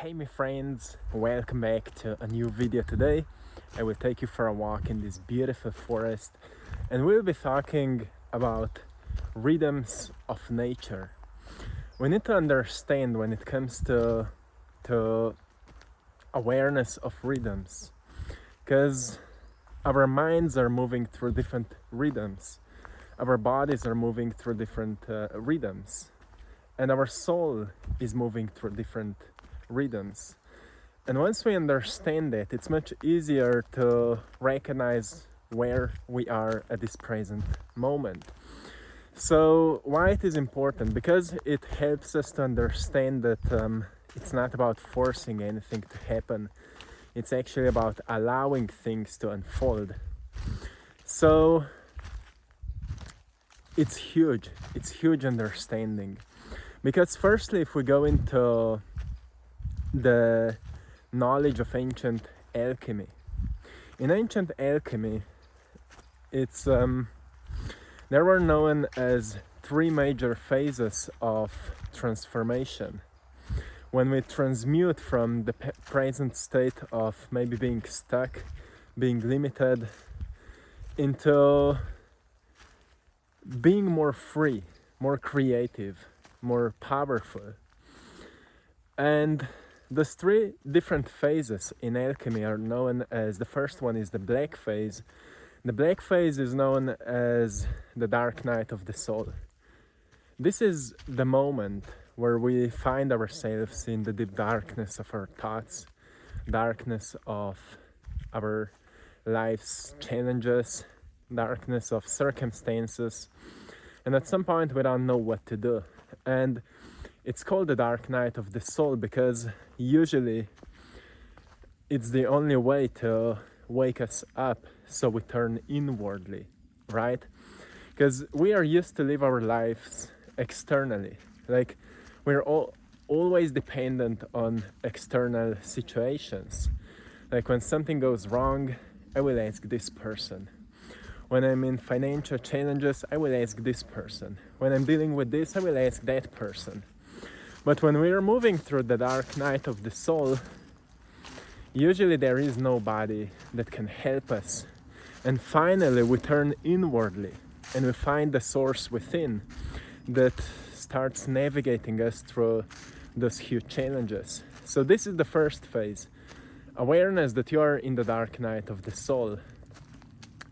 Hey my friends, welcome back to a new video today. I will take you for a walk in this beautiful forest and we'll be talking about rhythms of nature. We need to understand when it comes to awareness of rhythms, because our minds are moving through different rhythms, our bodies are moving through different rhythms, and our soul is moving through different rhythms. And once we understand that, it's much easier to recognize where we are at this present moment. So why it is important? Because it helps us to understand that it's not about forcing anything to happen. It's actually about allowing things to unfold. So it's huge understanding. Because firstly, if we go into the knowledge of ancient alchemy. In ancient alchemy, it's there were known as three major phases of transformation. When we transmute from the present state of maybe being stuck, being limited, into being more free, more creative, more powerful. And those three different phases in alchemy are known as, the first one is the black phase. The black phase is known as the dark night of the soul. This is the moment where we find ourselves in the deep darkness of our thoughts, darkness of our life's challenges, darkness of circumstances, and at some point we don't know what to do. And it's called the dark night of the soul because usually it's the only way to wake us up, so we turn inwardly, right? Because we are used to live our lives externally. Like we're always dependent on external situations. Like when something goes wrong, I will ask this person. When I'm in financial challenges, I will ask this person. When I'm dealing with this, I will ask that person. But when we are moving through the dark night of the soul, usually there is nobody that can help us. And finally we turn inwardly and we find the source within that starts navigating us through those huge challenges. So this is the first phase, awareness that you are in the dark night of the soul.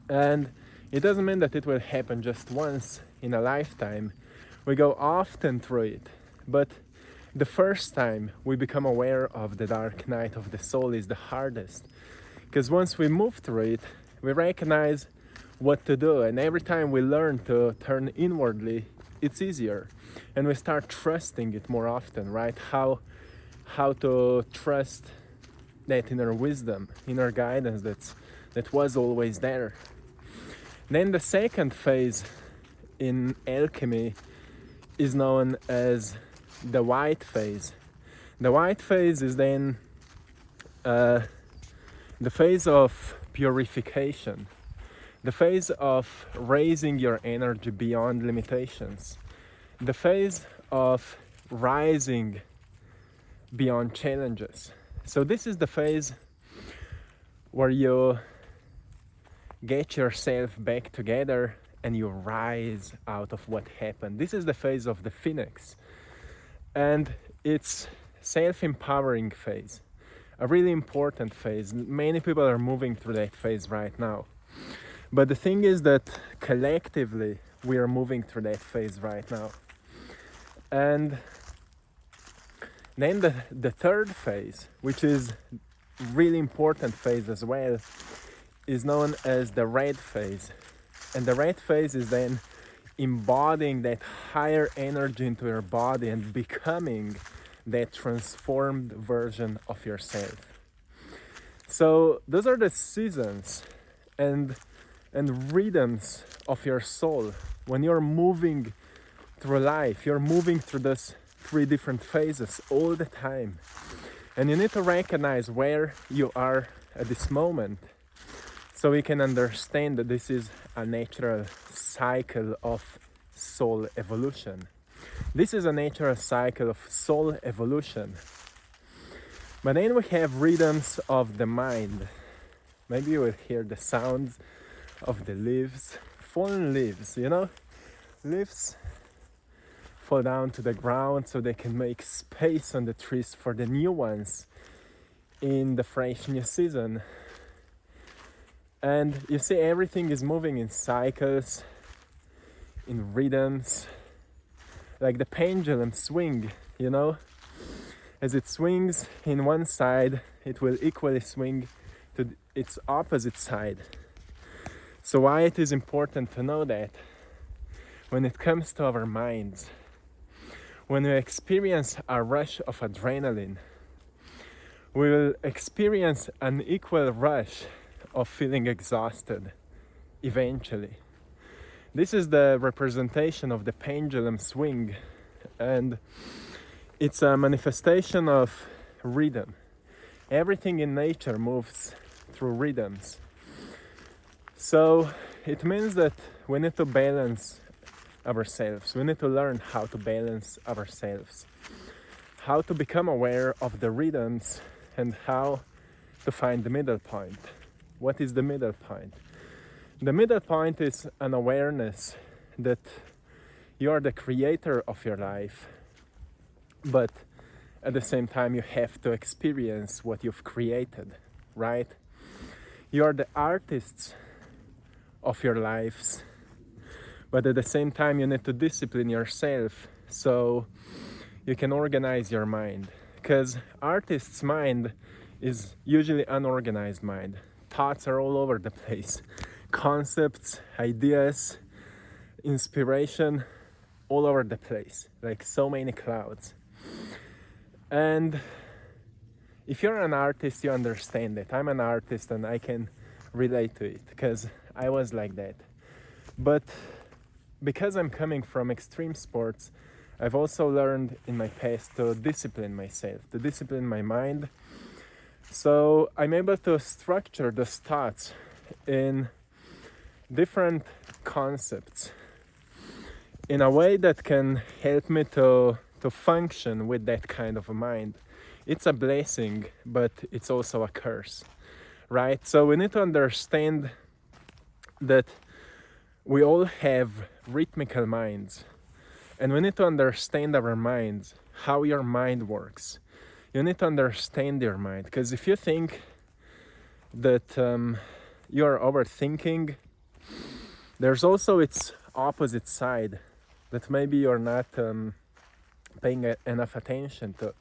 And it doesn't mean that it will happen just once in a lifetime. We go often through it, but the first time we become aware of the dark night of the soul is the hardest, because once we move through it, we recognize what to do, and every time we learn to turn inwardly, it's easier, and we start trusting it more often, right? How to trust that inner wisdom, inner guidance that was always there. Then the second phase in alchemy is known as the white phase. The white phase is then the phase of purification, the phase of raising your energy beyond limitations, the phase of rising beyond challenges. So this is the phase where you get yourself back together and you rise out of what happened. This is the phase of the phoenix. And it's self-empowering phase, a really important phase. Many people are moving through that phase right now. But the thing is that collectively we are moving through that phase right now. And then the third phase, which is really important phase as well, is known as the red phase. And the red phase is then embodying that higher energy into your body and becoming that transformed version of yourself. So those are the seasons and rhythms of your soul. When you're moving through life, you're moving through those three different phases all the time. And you need to recognize where you are at this moment, so we can understand that this is a natural cycle of soul evolution. This is a natural cycle of soul evolution. But then we have rhythms of the mind. Maybe you will hear the sounds of the leaves, fallen leaves, you know? Leaves fall down to the ground so they can make space on the trees for the new ones in the fresh new season. And you see, everything is moving in cycles, in rhythms, like the pendulum swing, you know? As it swings in one side, it will equally swing to its opposite side. So why it is important to know that when it comes to our minds, when we experience a rush of adrenaline, we will experience an equal rush of feeling exhausted eventually. This is the representation of the pendulum swing, and it's a manifestation of rhythm. Everything in nature moves through rhythms. So it means that we need to balance ourselves. We need to learn how to balance ourselves, how to become aware of the rhythms, and how to find the middle point. What is the middle point? The middle point is an awareness that you are the creator of your life, but at the same time you have to experience what you've created, right? You are the artists of your lives, but at the same time you need to discipline yourself so you can organize your mind, because artist's mind is usually unorganized mind. Thoughts are all over the place, concepts, ideas, inspiration, all over the place, like so many clouds. And if you're an artist, you understand it. I'm an artist and I can relate to it because I was like that. But because I'm coming from extreme sports, I've also learned in my past to discipline myself, to discipline my mind. So I'm able to structure those thoughts in different concepts in a way that can help me to function with that kind of a mind. It's a blessing, but it's also a curse, right? So we need to understand that we all have rhythmical minds, and we need to understand our minds, how your mind works. You need to understand your mind, because if you think that you are overthinking, there's also its opposite side that maybe you're not paying enough attention to.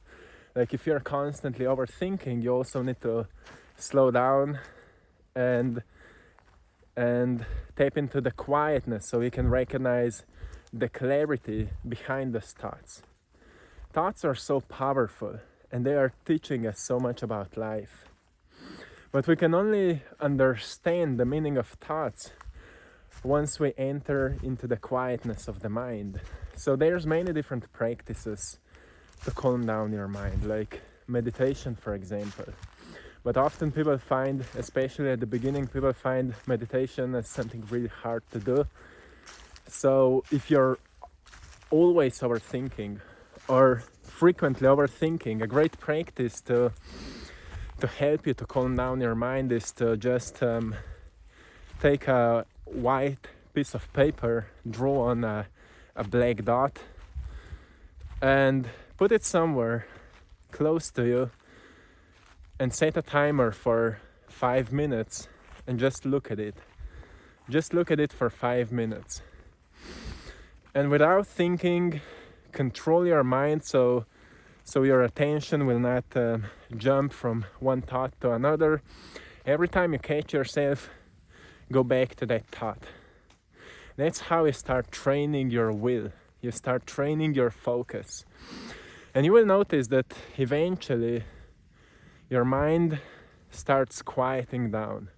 Like if you're constantly overthinking, you also need to slow down and tap into the quietness so you can recognize the clarity behind those thoughts. Thoughts are so powerful and they are teaching us so much about life. But we can only understand the meaning of thoughts once we enter into the quietness of the mind. So there's many different practices to calm down your mind, like meditation, for example. But often people find, especially at the beginning, people find meditation as something really hard to do. So if you're always overthinking or frequently overthinking, a great practice to help you to calm down your mind is to just take a white piece of paper, draw on a black dot, and put it somewhere close to you, and set a timer for 5 minutes and just look at it. Just look at it for 5 minutes. And without thinking, control your mind so your attention will not jump from one thought to another. Every time you catch yourself, go back to that thought. That's how you start training your will. You start training your focus. And you will notice that eventually your mind starts quieting down.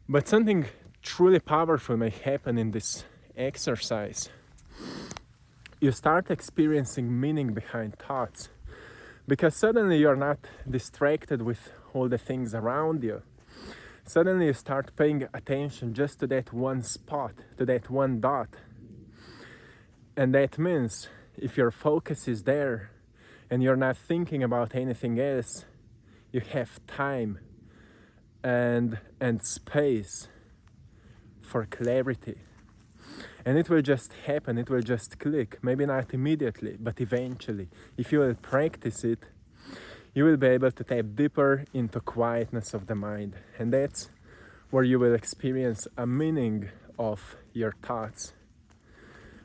But something truly powerful may happen in this exercise. You start experiencing meaning behind thoughts, because suddenly you're not distracted with all the things around you. Suddenly you start paying attention just to that one spot, to that one dot. And that means if your focus is there, and you're not thinking about anything else, you have time and space for clarity. And it will just happen, it will just click. Maybe not immediately, but eventually. If you will practice it, you will be able to tap deeper into quietness of the mind. And that's where you will experience a meaning of your thoughts.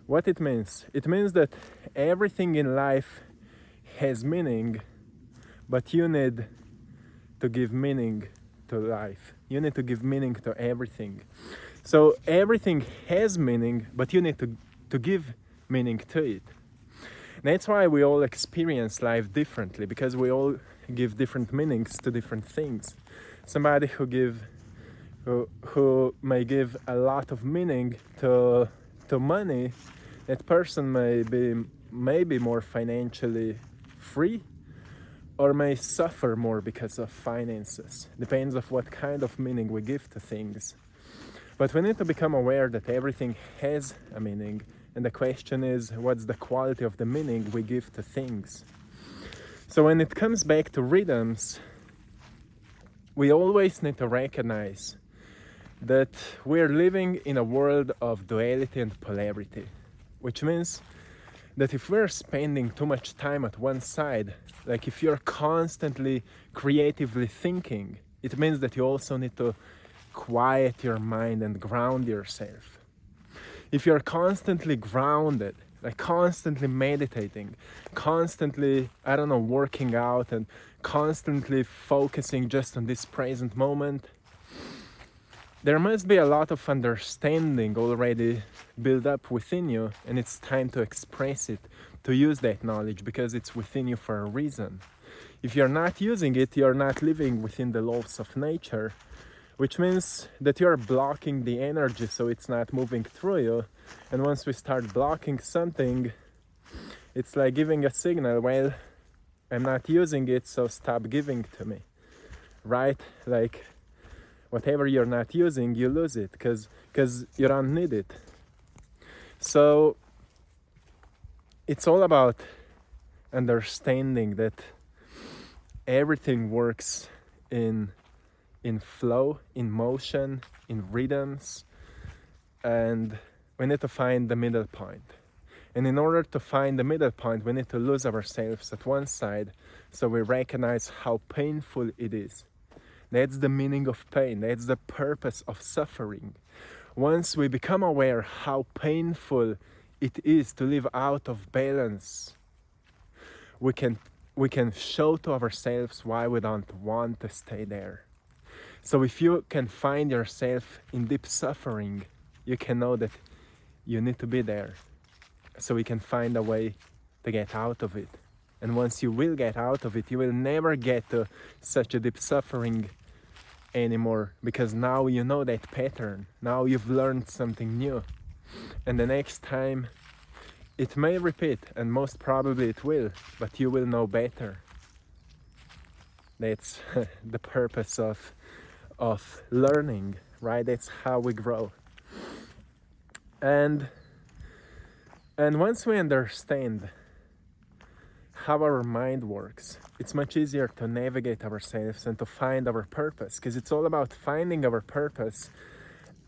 What it means? It means that everything in life has meaning, but you need to give meaning to life. You need to give meaning to everything. So everything has meaning, but you need to give meaning to it. That's why we all experience life differently, because we all give different meanings to different things. Somebody who may give a lot of meaning to money, that person may be more financially free, or may suffer more because of finances. Depends on what kind of meaning we give to things. But we need to become aware that everything has a meaning, and the question is, what's the quality of the meaning we give to things? So when it comes back to rhythms, we always need to recognize that we're living in a world of duality and polarity, which means that if we're spending too much time at one side, like if you're constantly creatively thinking, it means that you also need to quiet your mind and ground yourself. If you're constantly grounded, like constantly meditating, constantly, working out and constantly focusing just on this present moment, there must be a lot of understanding already built up within you, and it's time to express it, to use that knowledge, because it's within you for a reason. If you're not using it, you're not living within the laws of nature, which means that you're blocking the energy so it's not moving through you. And once we start blocking something, it's like giving a signal, well, I'm not using it, so stop giving to me, right? Like whatever you're not using, you lose it because you don't need it. So it's all about understanding that everything works in flow, in motion, in rhythms, and we need to find the middle point. And in order to find the middle point, we need to lose ourselves at one side so we recognize how painful it is. That's the meaning of pain. That's the purpose of suffering. Once we become aware how painful it is to live out of balance, we can show to ourselves why we don't want to stay there. So if you can find yourself in deep suffering, you can know that you need to be there. So we can find a way to get out of it. And once you will get out of it, you will never get to such a deep suffering anymore, because now you know that pattern. Now you've learned something new. And the next time it may repeat, and most probably it will, but you will know better. That's the purpose of learning, right? That's how we grow. And once we understand how our mind works, it's much easier to navigate ourselves and to find our purpose, because it's all about finding our purpose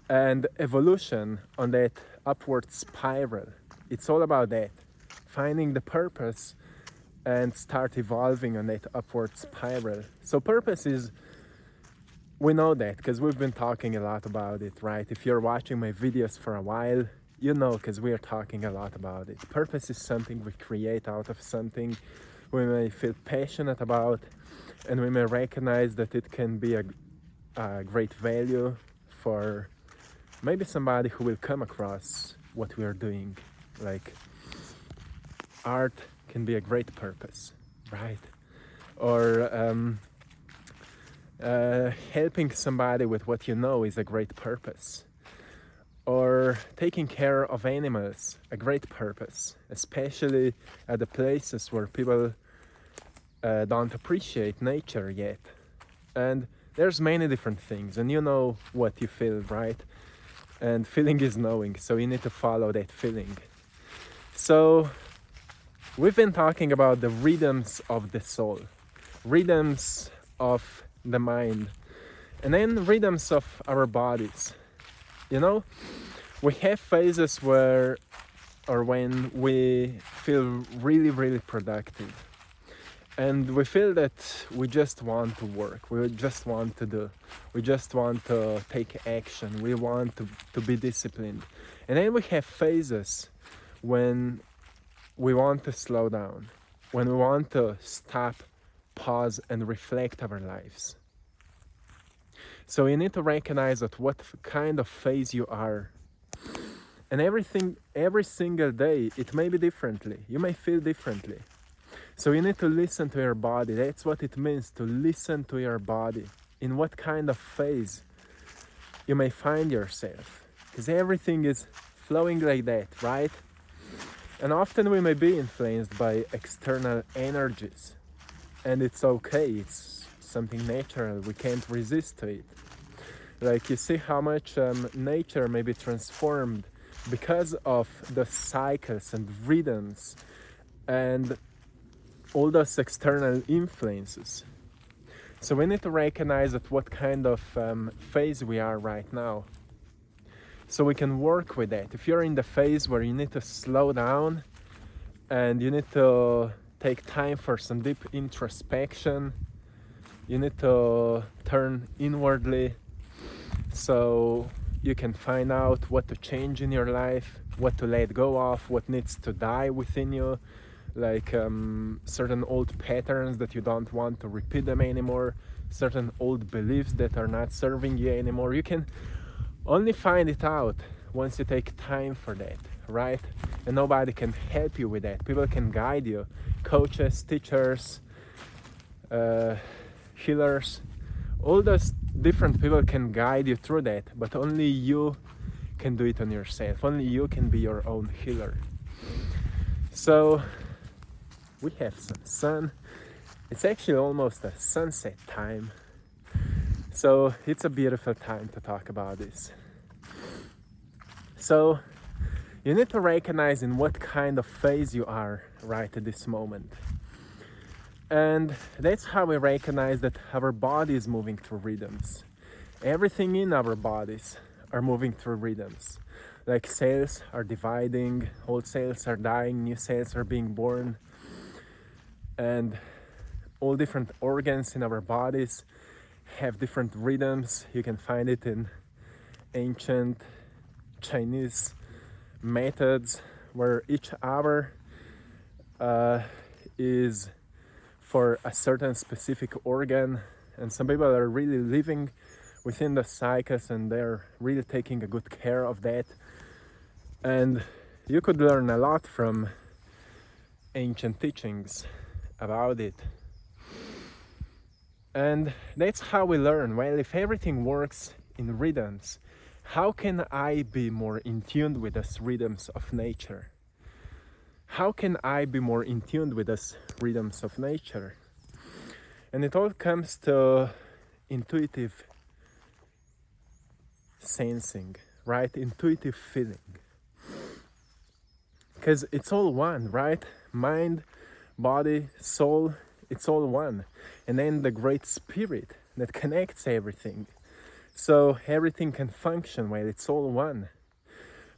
and evolution on that upward spiral. It's all about that, finding the purpose and start evolving on that upward spiral. So purpose is, we know that because we've been talking a lot about it, right? If you're watching my videos for a while, you know, because we are talking a lot about it. Purpose is something we create out of something we may feel passionate about, and we may recognize that it can be a great value for maybe somebody who will come across what we are doing. Like art can be a great purpose, right? Or helping somebody with what you know is a great purpose. Or taking care of animals, a great purpose, especially at the places where people don't appreciate nature yet. And there's many different things, and you know what you feel, right? And feeling is knowing, so you need to follow that feeling. So We've been talking about the rhythms of the soul, rhythms of the mind, and then rhythms of our bodies. You know, we have phases where or when we feel really, really productive. And we feel that we just want to work, we just want to do, we just want to take action, we want to be disciplined. And then we have phases when we want to slow down, when we want to stop, pause, and reflect our lives. So you need to recognize at what kind of phase you are. And every single day, it may be differently. You may feel differently. So you need to listen to your body. That's what it means to listen to your body. In what kind of phase you may find yourself. Because everything is flowing like that, right? And often we may be influenced by external energies. And it's okay, it's something natural, we can't resist to it. Like you see how much nature may be transformed because of the cycles and rhythms and all those external influences. So we need to recognize at what kind of phase we are right now, so we can work with that. If you're in the phase where you need to slow down and you need to take time for some deep introspection, you need to turn inwardly so you can find out what to change in your life, what to let go of, what needs to die within you, like certain old patterns that you don't want to repeat them anymore, certain old beliefs that are not serving you anymore. You can only find it out once you take time for that, right? And nobody can help you with that. People can guide you, coaches, teachers, healers, all those different people can guide you through that, but only you can do it on yourself. Only you can be your own healer. So we have some sun. It's actually almost a sunset time. So it's a beautiful time to talk about this. So you need to recognize in what kind of phase you are right at this moment. And that's how we recognize that our body is moving through rhythms. Everything in our bodies are moving through rhythms. Like cells are dividing, old cells are dying, new cells are being born. And all different organs in our bodies have different rhythms. You can find it in ancient Chinese methods where each hour is for a certain specific organ, and some people are really living within the cycles and they're really taking a good care of that. And you could learn a lot from ancient teachings about it. And that's how we learn. Well, if everything works in rhythms, how can I be more in tune with those rhythms of nature? How can I be more in tune with those rhythms of nature? And it all comes to intuitive sensing, right? Intuitive feeling. Because it's all one, right? Mind, body, soul, it's all one. And then the great spirit that connects everything. So everything can function well, it's all one.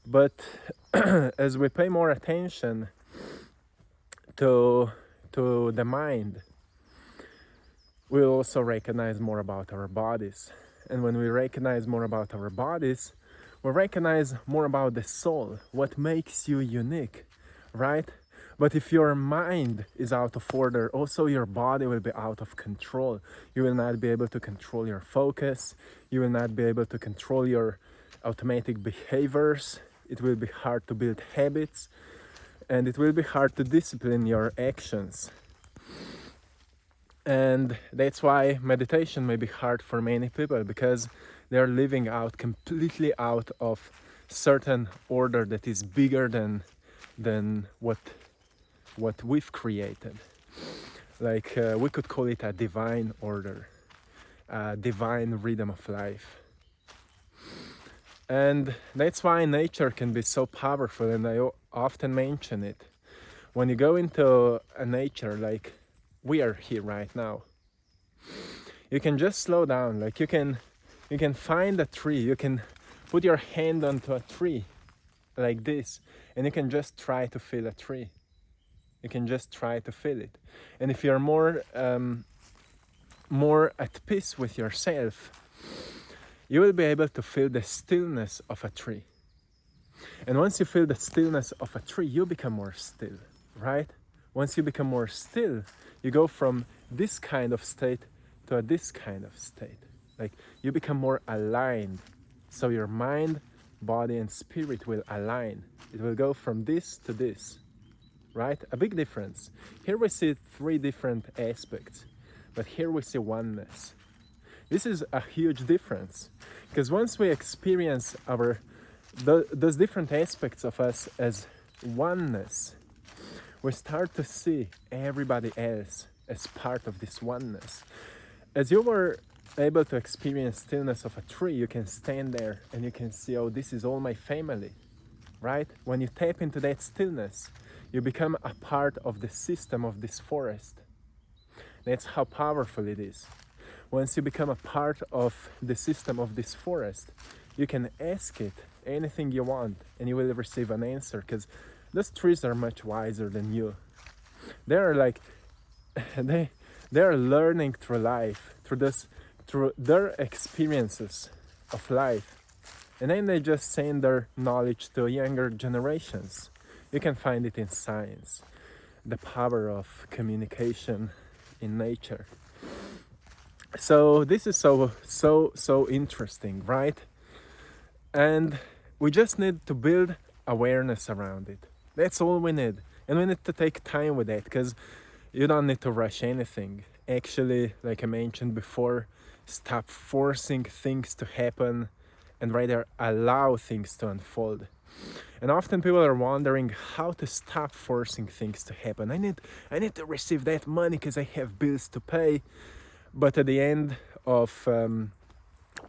But as we pay more attention to the mind, we'll also recognize more about our bodies. And when we recognize more about our bodies, we recognize more about the soul, what makes you unique, right? But if your mind is out of order, also your body will be out of control. You will not be able to control your focus. You will not be able to control your automatic behaviors. It will be hard to build habits, and it will be hard to discipline your actions. And that's why meditation may be hard for many people, because they're living out completely out of certain order that is bigger than what we've created. Like we could call it a divine order, a divine rhythm of life. And that's why nature can be so powerful, and I often mention it. When you go into a nature like we are here right now, you can just slow down. Like you can find a tree, you can put your hand onto a tree like this, and you can just try to feel a tree. You can just try to feel it. And if you're more at peace with yourself, you will be able to feel the stillness of a tree. And once you feel the stillness of a tree, you become more still, right? Once you become more still, you go from this kind of state to this kind of state. Like you become more aligned. So your mind, body, and spirit will align. It will go from this to this, right? A big difference. Here we see 3 different aspects, but here we see oneness. This is a huge difference, because once we experience those different aspects of us as oneness, we start to see everybody else as part of this oneness. As you were able to experience stillness of a tree, you can stand there and you can see, oh, this is all my family, right? When you tap into that stillness, you become a part of the system of this forest. That's how powerful it is. Once you become a part of the system of this forest, you can ask it anything you want and you will receive an answer, because those trees are much wiser than you. They are like, they are learning through life, through their experiences of life. And then they just send their knowledge to younger generations. You can find it in science, the power of communication in nature. So this is so interesting, right? And we just need to build awareness around it. That's all we need. And we need to take time with that, because you don't need to rush anything. Actually, like I mentioned before, stop forcing things to happen and rather allow things to unfold. And often people are wondering how to stop forcing things to happen. I need to receive that money because I have bills to pay. But at the end of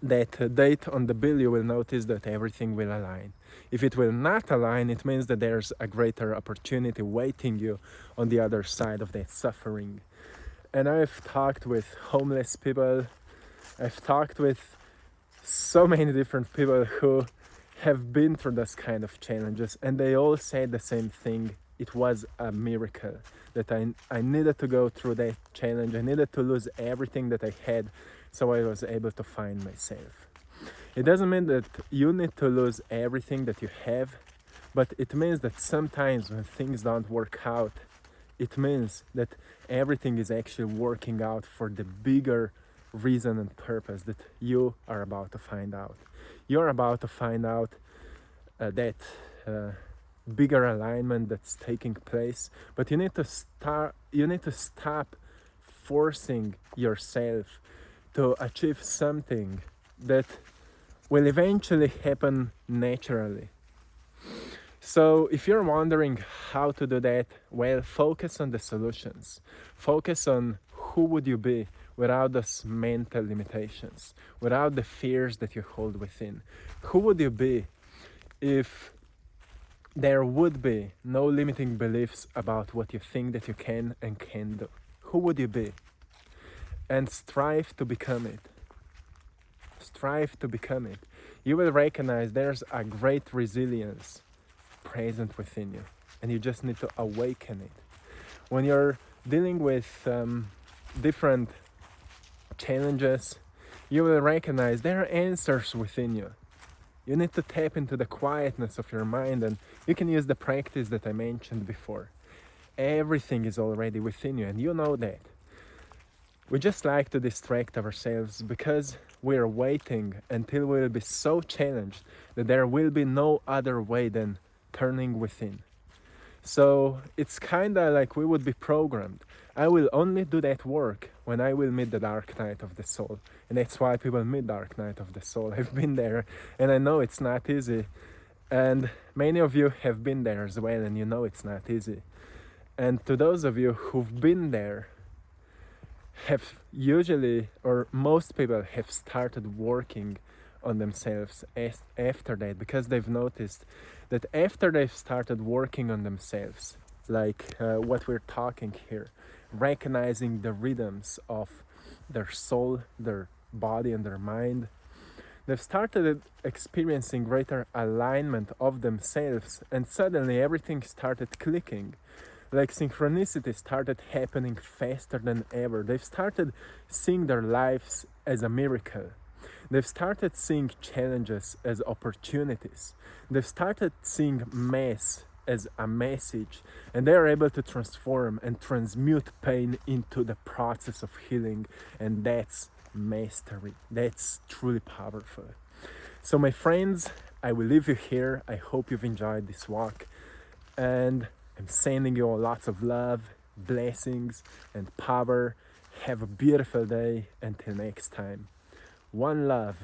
that date on the bill, you will notice that everything will align. If it will not align, it means that there's a greater opportunity waiting you on the other side of that suffering. And I've talked with homeless people, I've talked with so many different people who have been through this kind of challenges, and they all said the same thing. It was a miracle that I needed to go through that challenge. I needed to lose everything that I had so I was able to find myself. It doesn't mean that you need to lose everything that you have, but it means that sometimes when things don't work out, it means that everything is actually working out for the bigger reason and purpose that you are about to find out. You're about to find out that bigger alignment that's taking place, but you need to stop forcing yourself to achieve something that will eventually happen naturally. So if you're wondering how to do that, well, focus on the solutions. Focus on who would you be without those mental limitations, without the fears that you hold within. Who would you be if there would be no limiting beliefs about what you think that you can and can't do? Who would you be? And strive to become it. Strive to become it. You will recognize there's a great resilience present within you, and you just need to awaken it. When you're dealing with different challenges, you will recognize there are answers within you. You need to tap into the quietness of your mind, and you can use the practice that I mentioned before. Everything is already within you, and you know that. We just like to distract ourselves because we're waiting until we will be so challenged that there will be no other way than turning within. So it's kind of like we would be programmed. I will only do that work when I will meet the dark night of the soul. And that's why people meet dark night of the soul. I've been there and I know it's not easy. And many of you have been there as well, and you know it's not easy. And to those of you who've been there, have usually, or most people have started working on themselves after that, because they've noticed that after they've started working on themselves, like what we're talking here, recognizing the rhythms of their soul, their body, and their mind. They've started experiencing greater alignment of themselves, and suddenly everything started clicking. Like synchronicity started happening faster than ever. They've started seeing their lives as a miracle. They've started seeing challenges as opportunities. They've started seeing mess as a message, and they are able to transform and transmute pain into the process of healing, and that's mastery. That's truly powerful. So, my friends, I will leave you here. I hope you've enjoyed this walk, and I'm sending you all lots of love, blessings, and power. Have a beautiful day. Until next time. One love.